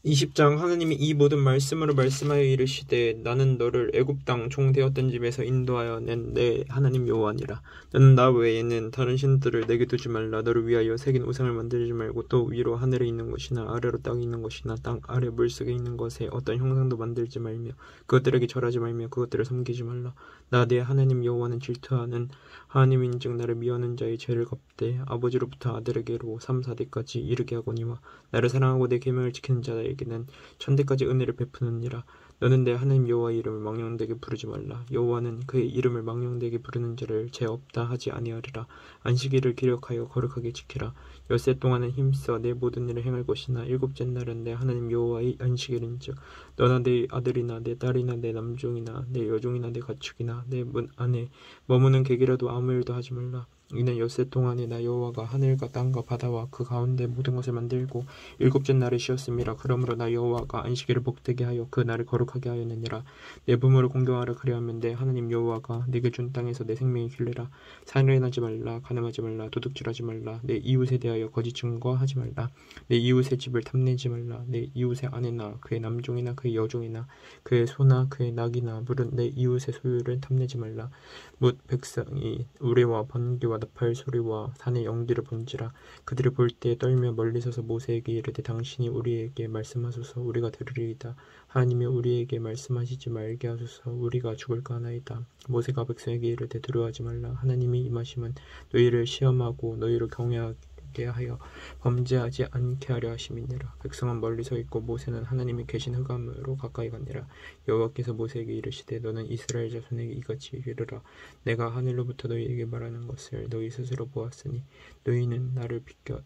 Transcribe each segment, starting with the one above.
20장 하나님이 이 모든 말씀으로 말씀하여 이르시되 나는 너를 애굽 땅 종 되었던 집에서 인도하여 낸 내 하나님 여호와니라. 너는 나 외에는 다른 신들을 내게 두지 말라. 너를 위하여 새긴 우상을 만들지 말고 또 위로 하늘에 있는 것이나 아래로 땅에 있는 것이나 땅 아래 물속에 있는 것에 어떤 형상도 만들지 말며 그것들에게 절하지 말며 그것들을 섬기지 말라. 나 내 하나님 여호와는 질투하는 하나님인즉 나를 미워하는 자의 죄를 갚되 아버지로부터 아들에게로 3, 4대까지 이르게 하거니와 나를 사랑하고 내 계명을 지키는 자에게는 천대까지 은혜를 베푸느니라. 너는 내 하나님 여호와의 이름을 망령되게 부르지 말라. 여호와는 그의 이름을 망령되게 부르는 자를 죄 없다 하지 아니하리라. 안식일을 기력하여 거룩하게 지키라. 엿새 동안은 힘써 내 모든 일을 행할 것이나 일곱째 날은 내 하나님 여호와의 안식일인즉 너나 내 아들이나 내 딸이나 내 남종이나 내 여종이나 내 가축이나 내 문 안에 머무는 객이라도 아무 일도 하지 말라. 이는 엿새 동안에 나 여호와가 하늘과 땅과 바다와 그 가운데 모든 것을 만들고 일곱째 날에 쉬었음이라. 그러므로 나 여호와가 안식일을 복되게 하여 그 날을 거룩하게 하였느니라. 내 부모를 공경하라. 그리하면 내 하나님 여호와가 내게 준 땅에서 내 생명이 길래라. 살인하지 말라. 간음하지 말라. 도둑질하지 말라. 내 이웃에 대하여 거짓 증거하지 말라. 내 이웃의 집을 탐내지 말라. 내 이웃의 아내나 그의 남종이나 그의 여종이나 그의 소나 그의 낙이나 물은 내 이웃의 소유를 탐내지 말라. 뭇 백성이 우레와 번개와 나팔 소리와 산의 연기를 본지라. 그들이 볼 때 떨며 멀리 서서 모세에게 이르되 당신이 우리에게 말씀하소서 우리가 들으리이다. 하나님이 우리에게 말씀하시지 말게 하소서 우리가 죽을까 하나이다. 모세가 백성에게 이르되 두려워하지 말라. 하나님이 임하심은 너희를 시험하고 너희를 경외하게 하여 범죄하지 않게 하려 하심이니라. 백성은 멀리 서 있고 모세는 하나님이 계신 흑암으로 가까이 갔니라. 여호와께서 모세에게 이르시되 너는 이스라엘 자손에게 이같이 이르라. 내가 하늘로부터 너희에게 말하는 것을 너희 스스로 보았으니 너희는 나를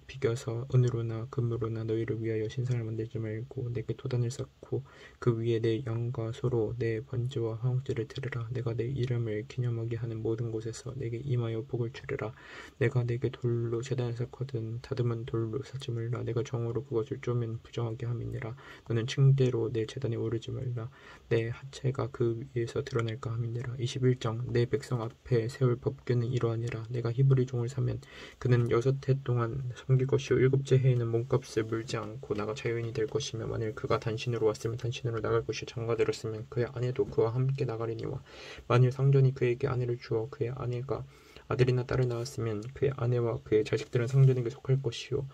비겨서 은으로나 금으로나 너희를 위하여 신상을 만들지 말고 내게 도단을 쌓고 그 위에 내 양과 소로 내 번제와 화목제를 드리라. 내가 내 이름을 기념하게 하는 모든 곳에서 내게 임하여 복을 주리라. 내가 내게 돌로 제단을 쌓거든 다듬은 돌로 쌓지 말라. 내가 정으로 그것을 쪼면 부정하게 함이니라. 너는 층대로 내 제단에 오르지 말라. 내 하체가 그 위에서 드러날까 함이니라. 21장 내 백성 앞에 세울 법궤는 이러하니라. 내가 히브리 종을 사면 그는 6해 동안 섬길 것이요 일곱째 해에는 몸값을 물지 않고 나가 자유인이 될 것이며 만일 그가 단신으로 왔으면 단신으로 나갈 것이요 장가들었으면 그의 아내도 그와 함께 나가리니와 만일 상전이 그에게 아내를 주어 그의 아내가 아들이나 딸을 낳았으면 그의 아내와 그의 자식들은 상전에게 속할 것이요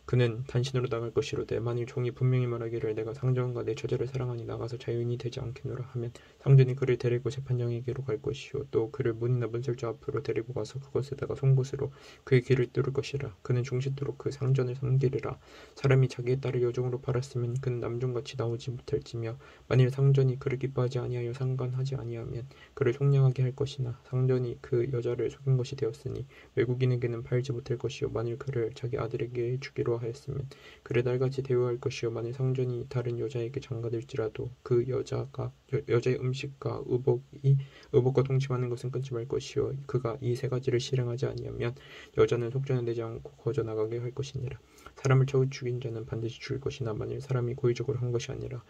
그는 단신으로 나갈 것이로되 만일 종이 분명히 말하기를 내가 상전과 내 처자를 사랑하니 나가서 자유인이 되지 않겠노라 하면 상전이 그를 데리고 재판장에게로 갈 것이요 또 그를 문이나 문설주 앞으로 데리고 가서 그것에다가 송곳으로 그의 귀를 뚫을 것이라. 그는 종신토록 그 상전을 섬기리라. 사람이 자기의 딸을 여종으로 팔았으면 그는 남종같이 나오지 못할지며 만일 상전이 그를 기뻐하지 아니하여 상관하지 아니하면 그를 속량하게 할 것이나 상전이 그 여자를 속인 것이 되었으니 외국인에게는 팔지 못할 것이요 만일 그를 자기 아들에게 주기로 하였으면 그를 딸같이 대우할 것이요 만일 상전이 다른 여자에게 장가들지라도 그 여자의 음식과 의복과 동침하는 것은 끊지 말 것이요 그가 이 세 가지를 실행하지 아니하면 여자는 속전을 내지 않고 거저 나가게 할 것이니라. 사람을 처우 죽인 자는 반드시 죽을 것이나 만일 사람이 고의적으로 한 것이 아니라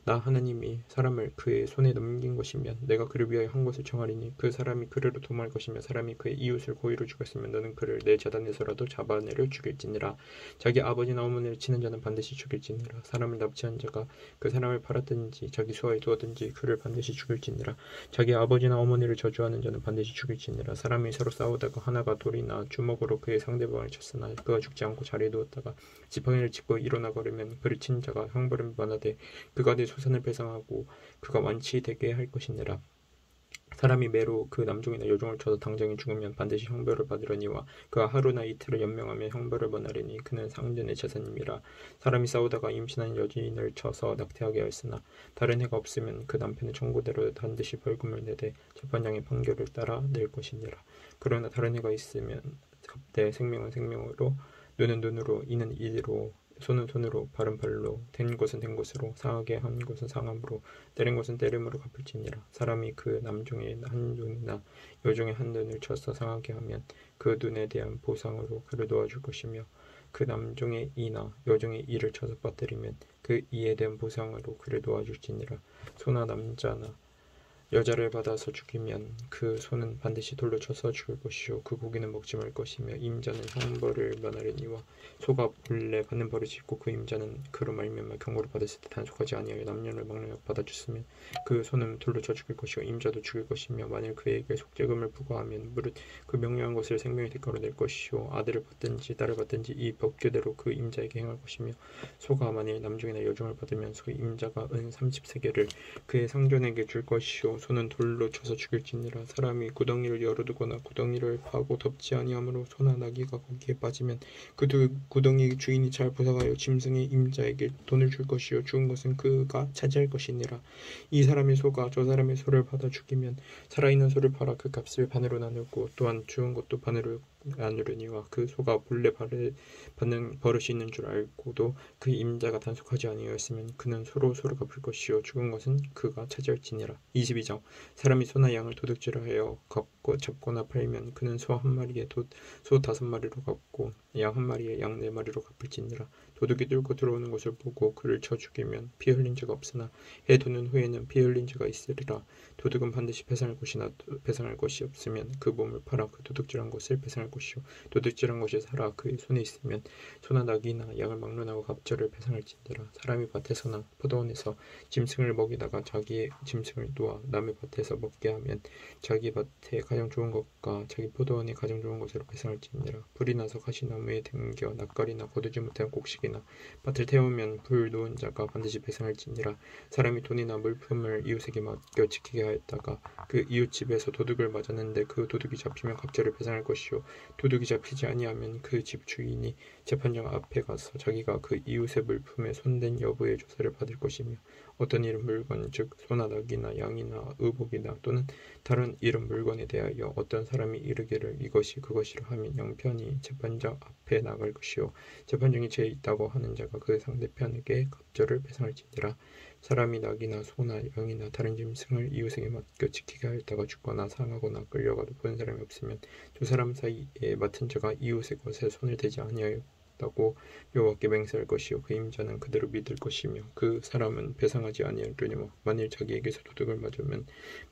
나 하나님이 사람을 그의 손에 넘긴 것이면 내가 그를 위하여 한 것을 정하리니 그 사람이 그르로 도망할 것이며 사람이 그의 이웃을 고의로 죽였으면 너는 그를 내 재단에서라도 잡아내려 죽일지니라. 자기 아버지나 어머니를 치는 자는 반드시 죽일지니라. 사람을 납치한 자가 그 사람을 팔았든지 자기 수하에 두었든지 그를 반드시 죽일지니라. 자기 아버지나 어머니를 저주하는 자는 반드시 죽일지니라. 사람이 서로 싸우다가 하나가 돌이나 주먹으로 그의 상대방을 쳤으나 그가 죽지 않고 자리에 누웠다가 지팡이를 짚고 일어나 걸으면 그를 친 자가 형벌을 받아되 그가 내 소산을 배상하고 그가 완치되게 할 것이니라. 사람이 매로 그 남종이나 여종을 쳐서 당장에 죽으면 반드시 형벌을 받으려니와 그가 하루나 이틀을 연명하며 형벌을 받으리니 그는 상전의 재산임이라. 사람이 싸우다가 임신한 여인을 쳐서 낙태하게 하였으나 다른 해가 없으면 그 남편의 청구대로 반드시 벌금을 내되 재판장의 판결을 따라 낼 것이니라. 그러나 다른 해가 있으면 갑대 생명은 생명으로 눈은 눈으로 이는 이로 손은 손으로 발은 발로 된 것은 된 것으로 상하게 한 것은 상함으로 때린 것은 때림으로 갚을지니라. 사람이 그 남종의 한 눈이나 여종의 한 눈을 쳐서 상하게 하면 그 눈에 대한 보상으로 그를 놓아줄 것이며 그 남종의 이나 여종의 이를 쳐서 빠뜨리면 그 이에 대한 보상으로 그를 놓아줄지니라. 소나 남자나 여자를 받아서 죽이면 그 소는 반드시 돌로 쳐서 죽을 것이요 그 고기는 먹지 말 것이며 임자는 형벌을 면하려니와 소가 본래 받는 버릇이 있고 그 임자는 그로 말미암아 경고를 받았을 때 단속하지 아니하여 남녀를 막론하게 받아주으면 그 소는 돌로 쳐 죽일 것이요 임자도 죽일 것이며 만일 그에게 속죄금을 부과하면 무릇 그 명령한 것을 생명의 대가로 낼 것이요 아들을 받든지 딸을 받든지 이 법규대로 그 임자에게 행할 것이며 소가 만일 남종이나 여종을 받으면 소 임자가 은 30세겔을 그의 상전에게 줄 것이요 소는 돌로 쳐서 죽일지니라. 사람이 구덩이를 열어두거나 구덩이를 파고 덮지 아니하므로 소나 나귀가 거기에 빠지면 그 두 구덩이 주인이 잘 부숴하여 짐승의 임자에게 돈을 줄 것이요 죽은 것은 그가 차지할 것이니라. 이 사람의 소가 저 사람의 소를 받아 죽이면 살아있는 소를 팔아 그 값을 반으로 나누고 또한 죽은 것도 반으로 나누려니와 그 소가 본래 받는 버릇이 있는 줄 알고도 그 임자가 단속하지 아니하였으면 그는 소로 갚을 것이요 죽은 것은 그가 차지할지니라. 22장 사람이 소나 양을 도둑질하여 잡거나 팔면 그는 소 한 마리에 소 5마리로 갚고 양 한 마리에 양 4마리로 갚을지니라. 도둑이 뚫고 들어오는 것을 보고 그를 쳐 죽이면 피 흘린 죄가 없으나 해 도는 후에는 피 흘린 죄가 있으리라. 도둑은 반드시 배상할 것이 없으면 그 몸을 팔아 그 도둑질한 것을 배상할 것이요 도둑질한 것이 살아 그의 손에 있으면 소나 나귀나 양을 막론하고 갑절을 배상할지니라. 사람이 밭에서나 포도원에서 짐승을 먹이다가 자기의 짐승을 놓아 남의 밭에서 먹게 하면 자기 밭에 가장 좋은 것과 자기 포도원에 가장 좋은 것으로 배상할지니라. 불이 나서 가시나무에 댕겨 낯가리나 거두지 못한 곡식이나 밭을 태우면 불 놓은 자가 반드시 배상할지니라. 사람이 돈이나 물품을 이웃에게 맡겨 지키게 하였다가 그 이웃 집에서 도둑을 맞았는데 그 도둑이 잡히면 갑절을 배상할 것이요 도둑이 잡히지 아니하면 그 집 주인이 재판장 앞에 가서 자기가 그 이웃의 물품에 손댄 여부의 조사를 받을 것이며 어떤 이름 물건 즉 소나 나귀나 양이나 의복이나 또는 다른 이름 물건에 대하여 어떤 사람이 이르기를 이것이 그것이라 하면 양편이 재판장 앞에 나갈 것이요 재판장이 죄 있다고 하는 자가 그 상대편에게 갑절을 배상할지니라. 사람이 나귀나 소나 양이나 다른 짐승을 이웃에게 맡겨 지키게 하였다가 죽거나 상하거나 끌려가도 본 사람이 없으면 두 사람 사이에 맡은 자가 이웃의 것에 손을 대지 아니하였다고 여호와께 맹세할 것이요 그 임자는 그대로 믿을 것이며 그 사람은 배상하지 아니하려니와 만일 자기에게서 도둑을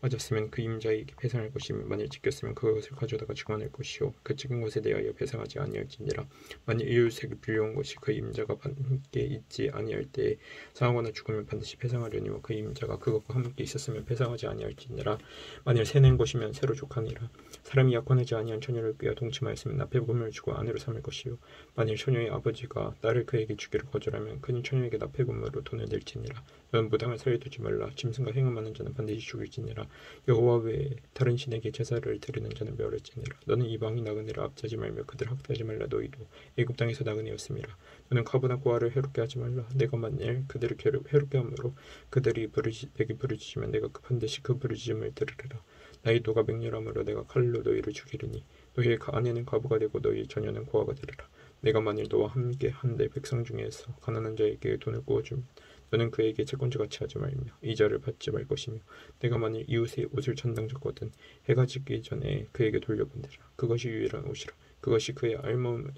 맞았으면 그 임자에게 배상할 것이며 만일 찢겼으면 그것을 가져다가 주관할 것이요 그 찢은 것에 대하여 배상하지 아니할지니라. 만일 이웃에게 빌려온 것이 그 임자가 함께 있지 아니할 때에 상하거나 죽으면 반드시 배상하려니와 그 임자가 그것과 함께 있었으면 배상하지 아니할지니라. 만일 새낸 것이면 새로 족하니라. 사람이 약혼하지 아니한 처녀를 꾀어 동침하였으면 납폐금을 주고 아내로 삼을 것이요 만일 처녀의 아버지가 딸을 그에게 주기를 거절하면 그는 처녀에게 납폐금으로 돈을 낼지니라. 너는 무당을 살려두지 말라. 짐승과 행음하는 자는 반드시 죽일지니라. 여호와 외에 다른 신에게 제사를 드리는 자는 멸할지니라. 너는 이방인 나그네를 압제하지 말며 그들을 학대하지 말라. 너희도 애굽 땅에서 나그네였음이라. 너는 과부나 고아를 해롭게 하지 말라. 내가 만일 그들을 해롭게 함으로 그들이 내게 부르짖으면 내가 반드시 그 부르짖음을 들으리라. 나의 도가 맹렬함으로 내가 칼로 너희를 죽이리니 너희의 아내는 과부가 되고 너희의 자녀는 고아가 되리라. 내가 만일 너와 함께 한데 백성 중에서 가난한 자에게 돈을 구워주면 너는 그에게 채권자같이 하지 말며 이자를 받지 말 것이며 내가 만일 이웃의 옷을 천당졌거든 해가 지기 전에 그에게 돌려보내라. 그것이 유일한 옷이라. 그것이 그의 알몸을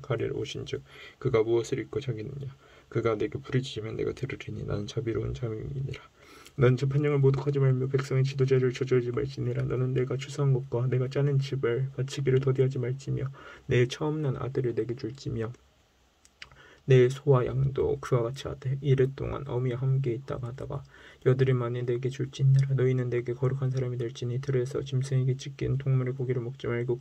가릴 옷인즉 그가 무엇을 입고 자기느냐. 그가 내게 부르짖으면 내가 들으리니 나는 자비로운 자민이니라. 넌 재판장을 모독하지 말며 백성의 지도자를 저주하지 말지니라. 너는 내가 추수한 것과 내가 짜낸 집을 바치기를 더디하지 말지며 내 처음 난 아들을 내게 줄지며 내 소와 양도 그와 같이 하되 이래 동안 어미와 함께 있다가 하다가 여드름 만에 내게 줄지니라. 너희는 내게 거룩한 사람이 될지니 들에서 짐승에게 찢긴 동물의 고기를 먹지 말고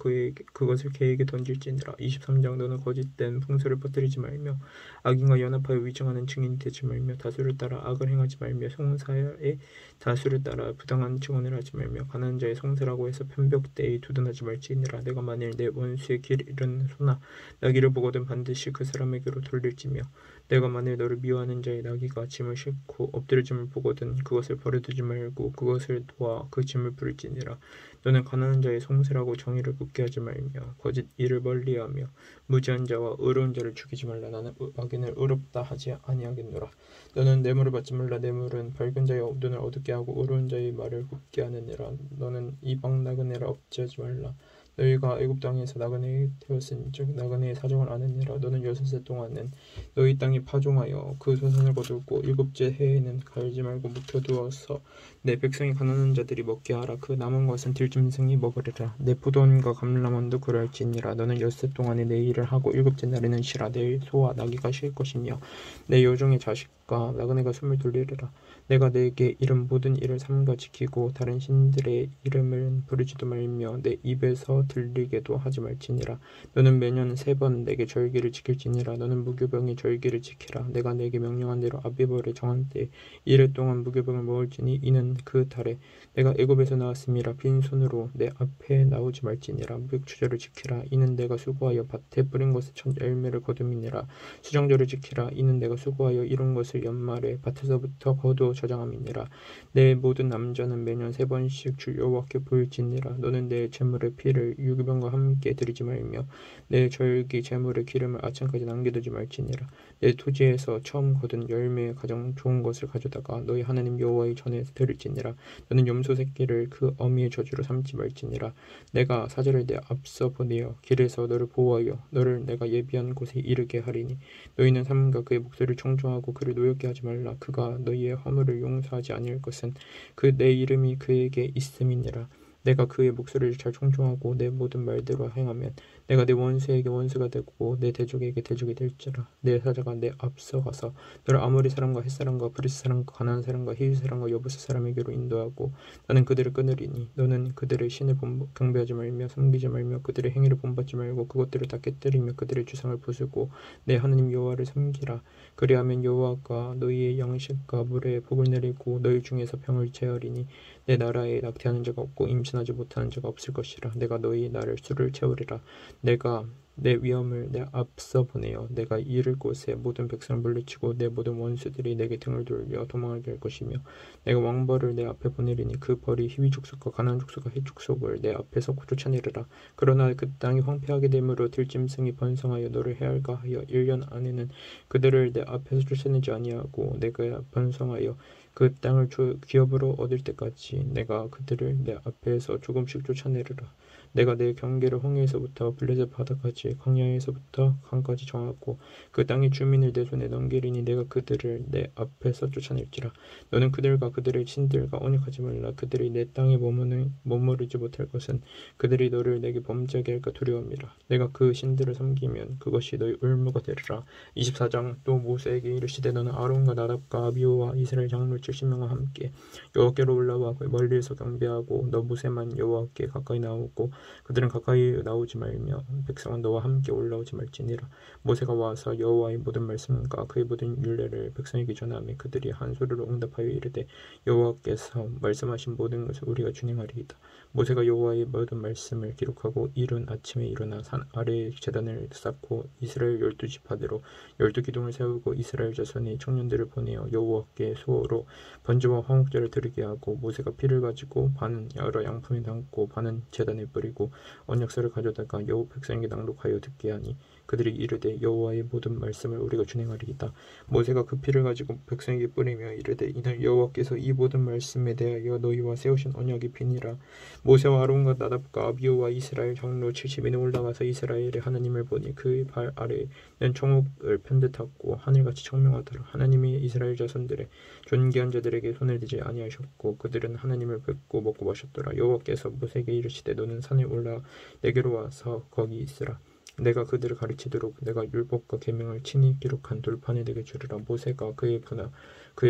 그것을 개에게 던질지니라. 23장 너는 거짓된 풍소를 퍼뜨리지 말며 악인과 연합하여 위증하는 증인이 되지 말며 다수를 따라 악을 행하지 말며 송사의 다수를 따라 부당한 증언을 하지 말며 가난한 자의 송사라고 해서 편벽대에 두둔하지 말지니라. 내가 만일 내 원수의 길 잃은 소나 나귀를 보거든 반드시 그 사람에게로 돌릴지며 내가 만일 너를 미워하는 자의 나귀가 짐을 싣고 엎드려짐을 보거든 그것을 버려두지 말고 그것을 도와 그 짐을 부를지니라. 너는 가난한 자의 송사라고 정의를 굳게 하지 말며 거짓 일을 멀리하며 무지한 자와 의로운 자를 죽이지 말라. 나는 악인을 의롭다 하지 아니하겠노라. 너는 뇌물을 받지 말라. 뇌물은 밝은 자의 눈을 어둡게 하고 의로운 자의 말을 굽게 하느니라. 너는 이방 나그네를 압제하지 말라. 너희가 애굽 땅에서 나그네 되었은즉 나그네의 사정을 아느니라. 너는 6해 동안은 너희 땅이 파종하여 그 소산을 거두고 7째 해에는 갈지 말고 묵혀두어서 내 백성이 가난한 자들이 먹게 하라. 그 남은 것은 들짐승이 먹으리라. 내 포도원과 감람원도 그럴지니라. 너는 6해 동안에 내 일을 하고 7째 날에는 쉬라. 내 소와 나귀가 쉴 것이며 내 여종의 자식과 나그네가 숨을 돌리리라. 내가 내게 이른 모든 일을 삼가 지키고 다른 신들의 이름을 부르지도 말며 내 입에서 들리게도 하지 말지니라. 너는 매년 3번 내게 절기를 지킬지니라. 너는 무교병의 절기를 지키라. 내가 내게 명령한 대로 아비벌에 정한 때 이래 동안 무교병을 먹을지니 이는 그 달에 내가 애굽에서 나왔음이라. 빈손으로 내 앞에 나오지 말지니라. 무교추절을 지키라. 이는 내가 수고하여 밭에 뿌린 것의 첫 열매를 거둠이니라. 수정절을 지키라. 이는 내가 수고하여 이룬 것을 연말에 밭에서부터 거두어 저장함이니라. 내 모든 남자는 매년 3번씩 주 여호와께 보일지니라. 너는 내 제물의 피를 유기병과 함께 드리지 말며 내 절기 제물의 기름을 아침까지 남겨두지 말지니라. 내 토지에서 처음 거둔 열매의 가장 좋은 것을 가져다가 너희 하나님 여호와의 전에 드릴지니라. 너는 염소 새끼를 그 어미의 저주로 삼지 말지니라. 내가 사자를 내 앞서 보내어 길에서 너를 보호하여 너를 내가 예비한 곳에 이르게 하리니 너희는 삼가 그의 목소리를 청종하고 그를 노엽게 하지 말라. 그가 너희의 허물을 용서하지 아니할 것은 그 내 이름이 그에게 있음이니라. 내가 그의 목소리를 잘 청종하고 내 모든 말대로 행하면 내가 내 원수에게 원수가 되고 내 대적에게 대적이 될지라. 내 사자가 내 앞서 가서 너를 아모리 사람과 헷 사람과 브리스 사람과 가나안 사람과 히위 사람과 여부스 사람에게로 인도하고 나는 그들을 끊으리니 너는 그들의 신을 경배하지 말며 섬기지 말며 그들의 행위를 본받지 말고 그것들을 다 깨뜨리며 그들의 주상을 부수고 내 하나님 여호와를 섬기라. 그리하면 여호와가 너희의 양식과 물에 복을 내리고 너희 중에서 병을 제하리니 내 나라에 낙태하는 자가 없고 임신하지 못하는 자가 없을 것이라. 내가 너희 나를 수를 채우리라. 내가 내 위엄을 내 앞서 보내어 내가 이를 곳에 모든 백성을 물리치고 내 모든 원수들이 내게 등을 돌려 도망하게 할 것이며 내가 왕벌을 내 앞에 보내리니 그 벌이 히위 족속과 가나안 족속과 헷 족속을 내 앞에서 쫓아내리라. 그러나 그 땅이 황폐하게 되므로 들짐승이 번성하여 너를 해할까 하여 1년 안에는 그들을 내 앞에서 쫓아내지 아니하고 내가 번성하여 그 땅을 기업으로 얻을 때까지 내가 그들을 내 앞에서 조금씩 쫓아내리라. 내가 내 경계를 홍해에서부터 블레셋 바다까지 광야에서부터 강까지 정하고 그 땅의 주민을 내 손에 넘기리니 내가 그들을 내 앞에서 쫓아낼지라. 너는 그들과 그들의 신들과 언약하지 말라. 그들이 내 땅에 머무르지 못할 것은 그들이 너를 내게 범죄하게 할까 두려움이라. 내가 그 신들을 섬기면 그것이 너희 울무가 되리라. 24장. 또 모세에게 이르시되 너는 아론과 나답과 아비후와 이스라엘 장로 70명과 함께 여호와께로 올라와 멀리에서 경배하고 너 모세만 여호와께 가까이 나오고 그들은 가까이 나오지 말며 백성은 너와 함께 올라오지 말지니라. 모세가 와서 여호와의 모든 말씀과 그의 모든 율례를 백성에게 전하며 그들이 한 소리로 응답하여 이르되 여호와께서 말씀하신 모든 것을 우리가 준행하리이다. 모세가 여호와의 모든 말씀을 기록하고 이른 아침에 일어나 산 아래에 제단을 쌓고 이스라엘 12지파대로 12기둥을 세우고 이스라엘 자손의 청년들을 보내어 여호와께 수호로 번제와 화목제를 드리게 하고 모세가 피를 가지고 반은 여러 양품에 담고 반은 제단에 뿌리고 언약서를 가져다가 여호 백성에게 낭독하여 듣게 하니 그들이 이르되 여호와의 모든 말씀을 우리가 준행하리이다. 모세가 그 피를 가지고 백성에게 뿌리며 이르되 이는 여호와께서 이 모든 말씀에 대하여 너희와 세우신 언약의 피니라. 모세와 아론과 나답과 아비후와 이스라엘 장로 70인이 올라가서 이스라엘의 하나님을 보니 그의 발 아래는 총옥을 편듯하고 하늘같이 청명하더라. 하나님이 이스라엘 자손들의 존귀한 자들에게 손을 대지 아니하셨고 그들은 하나님을 뵙고 먹고 마셨더라. 여호와께서 모세에게 이르시되 너는 산에 올라 내게로 와서 거기 있으라. 내가 그들을 가르치도록 내가 율법과 계명을 친히 기록한 돌판에 내게 주리라. 모세가 그의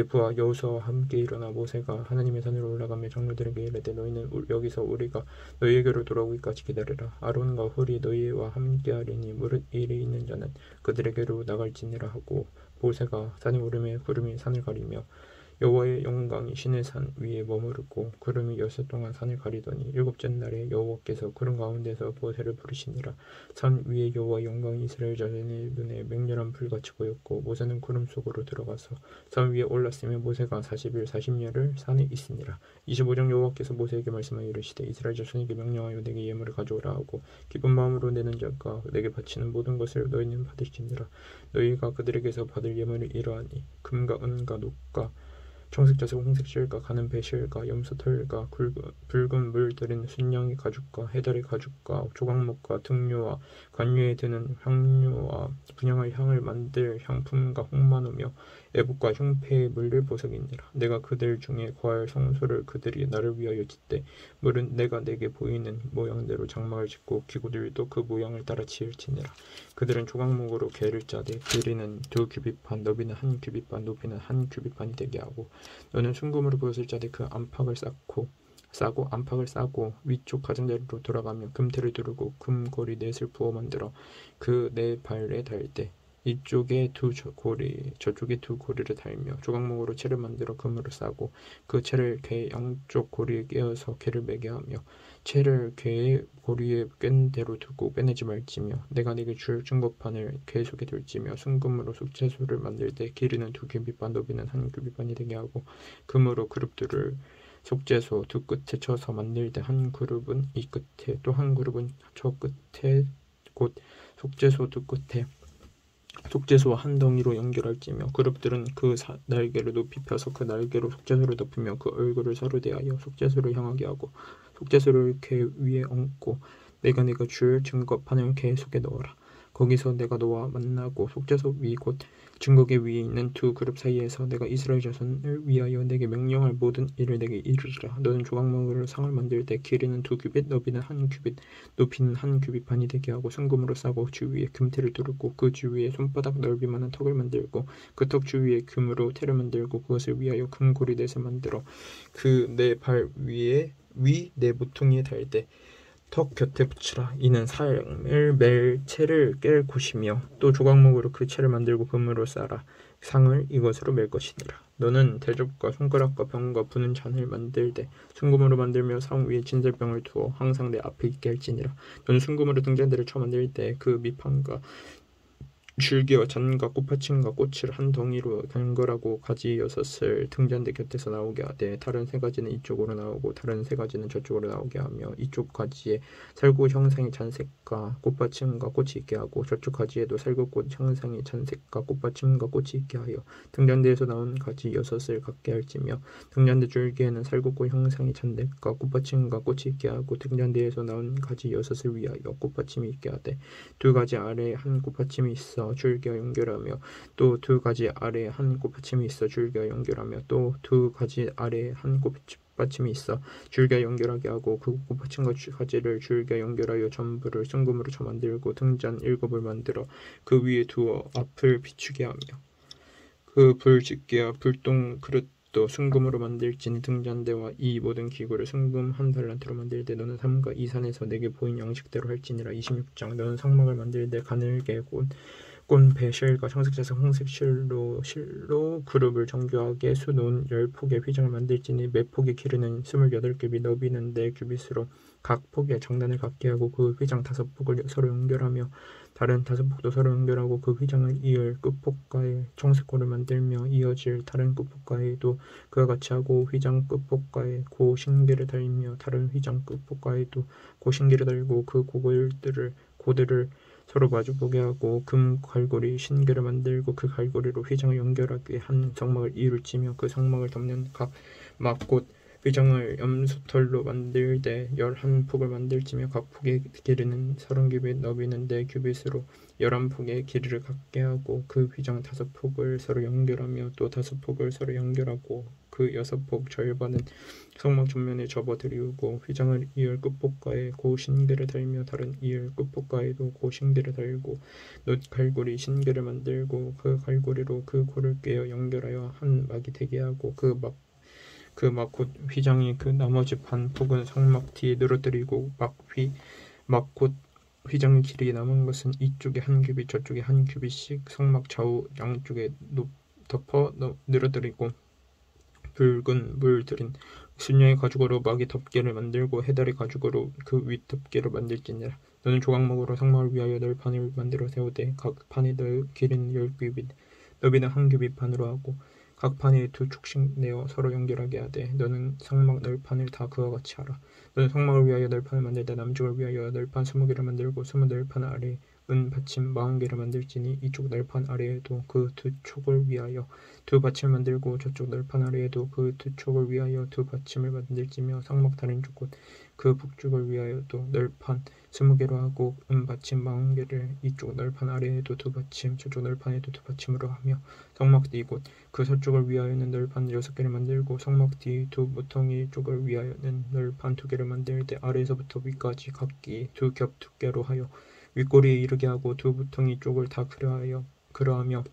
부하 여호수아와 함께 일어나 모세가 하나님의 산으로 올라가며 장로들에게 이르되 너희는 여기서 우리가 너희에게로 돌아오기까지 기다리라. 아론과 훌이 너희와 함께하리니 무릇 일이 있는 자는 그들에게로 나갈지니라 하고 모세가 산에 오르매 구름이 산을 가리며 여호와의 영광이 신의 산 위에 머무르고 구름이 6해 동안 산을 가리더니 7째 날에 여호와께서 구름 가운데서 모세를 부르시니라. 산 위에 여호와의 영광이 이스라엘 자손의 눈에 맹렬한 불같이 보였고 모세는 구름 속으로 들어가서 산 위에 올랐으며 모세가 40일 40야를 산에 있으니라. 25장. 여호와께서 모세에게 말씀하여 이르시되 이스라엘 자손에게 명령하여 내게 예물을 가져오라 하고 기쁜 마음으로 내는 자가 내게 바치는 모든 것을 너희는 받을지니라. 너희가 그들에게서 받을 예물이 이러하니 금과 은과 녹과 청색 자색 홍색 실과 가는 배실과 염소 털과 붉은 물 들인 순양이 가죽과 해달의 가죽과 조각목과 등류와 관유에 드는 향료와 분향할 향을 만들 향품과 홍마누며 애복과 흉패에 물릴 보석이니라. 내가 그들 중에 거할 성소를 그들이 나를 위하여 짓되 물은 내가 내게 보이는 모양대로 장막을 짓고 기구들도 그 모양을 따라 지을지니라. 그들은 조각목으로 개를 짜되 길이는 2규빗반 너비는 1규빗반 높이는 1규빗반이 되게 하고 너는 순금으로 그것을 짜되 그 안팎을 싸고 안팎을 싸고 위쪽 가장자리로 돌아가며 금틀을 두르고 금고리 넷을 부어 만들어 그 네 발에 달 때 이쪽에 2고리 저쪽에 2고리를 달며 조각목으로 채를 만들어 금으로 싸고 그 채를 궤 양쪽 고리에 끼어서 궤를 매게 하며 채를 궤의 고리에 꿰는 대로 두고 빼내지 말지며 내가 네게 줄 증거판을 궤 속에 둘지며 순금으로 속죄소를 만들 때 길이는 2규빗반 너비는 1규빗반이 되게 하고 금으로 그룹들을 속죄소 두 끝에 쳐서 만들 때 한 그룹은 이 끝에 또 한 그룹은 저 끝에 곧 속죄소 두 끝에 속죄소와 한 덩이로 연결할지며 그룹들은 그 날개를 높이 펴서 그 날개로 속죄소를 덮으며 그 얼굴을 서로 대하여 속죄소를 향하게 하고 속죄소를 궤 위에 얹고 내가 줄 증거판을 궤 속에 넣어라. 거기서 내가 너와 만나고 속죄소 위 곧 증거궤 위에 있는 2그룹 사이에서 내가 이스라엘 자손을 위하여 내게 명령할 모든 일을 내게 이르리라. 너는 조각목으로 상을 만들 때 길이는 2규빗 너비는 1규빗 높이는 1규빗반이 되게 하고 순금으로 싸고 주위에 금태를 두르고 그 주위에 손바닥 넓이만한 턱을 만들고 그 턱 주위에 금으로 태를 만들고 그것을 위하여 금고리 넷을 만들어 그 네 발 위에 네 모퉁이에 달 때 턱 곁에 붙이라. 이는 상을 맬 채를 깰 곳이며 또 조각목으로 그 채를 만들고 금으로 싸라. 상을 이것으로 맬 것이니라. 너는 대접과 손가락과 병과 부는 잔을 만들 때 순금으로 만들며 상 위에 진설병을 두어 항상 내 앞에 있게 할지니라. 너는 순금으로 등잔대를 쳐 만들 때 그 밑판과 줄기와 잔과 꽃받침과 꽃을 한 덩이로 연결하고 가지 6을 등잔대 곁에서 나오게 하되 다른 3가지는 이쪽으로 나오고 다른 3가지는 저쪽으로 나오게 하며 이쪽 가지에 살구 형상의 잔색과 꽃받침과 꽃이 있게 하고 저쪽 가지에도 살구꽃 형상의 잔색과 꽃받침과 꽃이 있게 하여 등잔대에서 나온 가지 6을 갖게 할지며 등잔대 줄기에는 살구꽃 형상의 잔색과 꽃받침과 꽃이 있게 하고 등잔대에서 나온 가지 6을 위하여 꽃받침이 있게 하되 2가지 아래에 한 꽃받침이 있어 줄기와 연결하며 또 2가지 아래에 한 꽃받침이 있어 줄기와 연결하며 또 2가지 아래에 한 꽃받침이 있어 줄기와 연결하게 하고 그 꽃받침과 가지를 줄기와 연결하여 전부를 순금으로 쳐 만들고 등잔 7을 만들어 그 위에 두어 앞을 비추게 하며 그 불짓기와 불똥 그릇도 순금으로 만들지니 등잔대와 이 모든 기구를 순금 1달란트로 만들되 너는 삼가 이 산에서 내게 보인 양식대로 할지니라. 26장 너는 상막을 만들되 가늘게 꼰 배실과 청색자색 홍색 실로 그룹을 정교하게 수놓은 10폭의 휘장을 만들지니 매 폭의 길이는 28규빗 너비는 4규빗으로 각 폭에 장단을 갖게 하고 그 휘장 5폭을 서로 연결하며 다른 5폭도 서로 연결하고 그 휘장을 이을 끝폭과에 청색고를 만들며 이어질 다른 끝폭과에도 그와 같이 하고 휘장 끝폭과에 고 신기를 달며 다른 휘장 끝폭과에도 고 신기를 달고 그 고들을 서로 마주보게 하고 금 갈고리 신기를 만들고 그 갈고리로 휘장을 연결하기 한 성막을 이룰지며 그 성막을 덮는 각 막곧 휘장을 염소털로 만들되 11폭을 만들지며 각 폭의 길이는 30규빗 너비는 4규빗으로 11폭의 길이를 갖게 하고 그 휘장 5폭을 서로 연결하며 또 5폭을 서로 연결하고 그 6폭 절반은 성막 전면에 접어들이우고 휘장을 이을 끝폭과에 고 신기를 달며 다른 이을 끝폭과에도 고 신기를 달고 놋 갈고리 신기를 만들고 그 갈고리로 그 고를 꿰어 연결하여 한 막이 되게 하고 그 막 곧 휘장이 그 나머지 반폭은 성막 뒤에 늘어뜨리고 막 곧 휘장의 길이 남은 것은 이쪽에 1규빗 저쪽에 1규빗씩 성막 좌우 양쪽에 덮어 늘어뜨리고 붉은 물 들인 순양의 가죽으로 막이 덮개를 만들고 해달의 가죽으로 그 윗 덮개를 만들지니라. 너는 조각목으로 성막을 위하여 널판을 만들어 세우되 각 판의 길이는 10규빗 너비는 1규빗 반으로 하고 각 판에 2축씩 내어 서로 연결하게 하되 너는 성막 널판을 다 그와 같이 하라. 너는 성막을 위하여 널판을 만들 때 남쪽을 위하여 널판 20개를 만들고 20널판 아래 은 받침 40개를 만들지니 이쪽 널판 아래에도 그 두 촉을 위하여 두 받침을 만들고 저쪽 널판 아래에도 그 두 촉을 위하여 두 받침을 만들지며 상막 다른 쪽 곧 그 북쪽을 위하여도 널판 20개로 하고 은 받침 40개를 이쪽 널판 아래에도 두 받침 저쪽 널판에도 두 받침으로 하며 성막 뒤 곧 그 서쪽을 위하여는 널판 6개를 만들고 성막 뒤 두 모퉁이 쪽을 위하여는 널판 2개를 만들 때 아래에서부터 위까지 각기 두 겹 두께로 하여 윗꼬리에 이르게 하고 두 모퉁이 쪽을 다 그러하며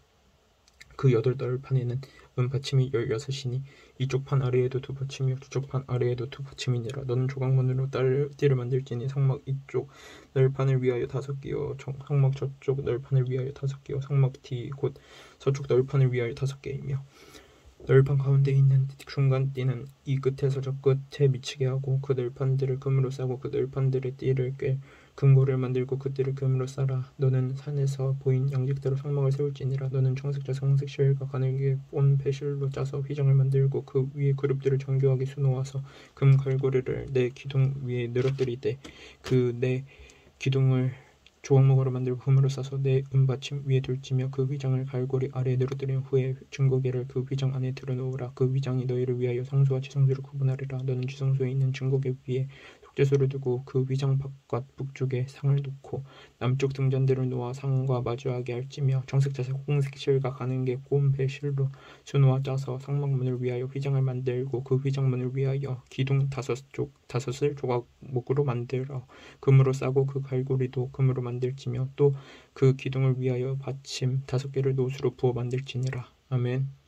그 8널판에는 은받침이 16이니 이쪽 판 아래에도 두 받침이요 저쪽 판 아래에도 두 받침이니라. 너는 조각문으로 띠를 만들지니 성막 이쪽 널판을 위하여 5개요 성막 저쪽 널판을 위하여 5개요 성막 뒤 곧 서쪽 널판을 위하여 5개이며 널판 가운데 있는 중간 띠는 이 끝에서 저 끝에 미치게 하고 그 널판들을 금으로 싸고 그 널판들의 띠를 꿰 금고를 만들고 그 띠를 금으로 싸라. 너는 산에서 보인 양식대로 성막을 세울지니라. 너는 청색자 성색 실과 가늘게 온 배실로 짜서 휘장을 만들고 그 위에 그룹들을 정교하게 수놓아서 금 갈고리를 내 기둥 위에 늘어뜨리되 그 내 기둥을 조각목으로 만들고 금으로 싸서 내 은받침 위에 둘지며 그 휘장을 갈고리 아래에 늘어뜨린 후에 증거계를 그 휘장 안에 들어놓으라. 그 휘장이 너희를 위하여 성소와 지성소를 구분하리라. 너는 지성소에 있는 증거계 위에 속죄소를 두고 그 휘장 바깥 북쪽에 상을 놓고 남쪽 등잔대를 놓아 상과 마주하게 할지며 청색자색 홍색 실과 가는게 꼰 배실로 수놓아 짜서 성막문을 위하여 휘장을 만들고 그 휘장문을 위하여 기둥 5을 조각목으로 만들어 금으로 싸고 그 갈고리도 금으로 만들지며 또 그 기둥을 위하여 받침 5개를 노수로 부어 만들지니라. 아멘.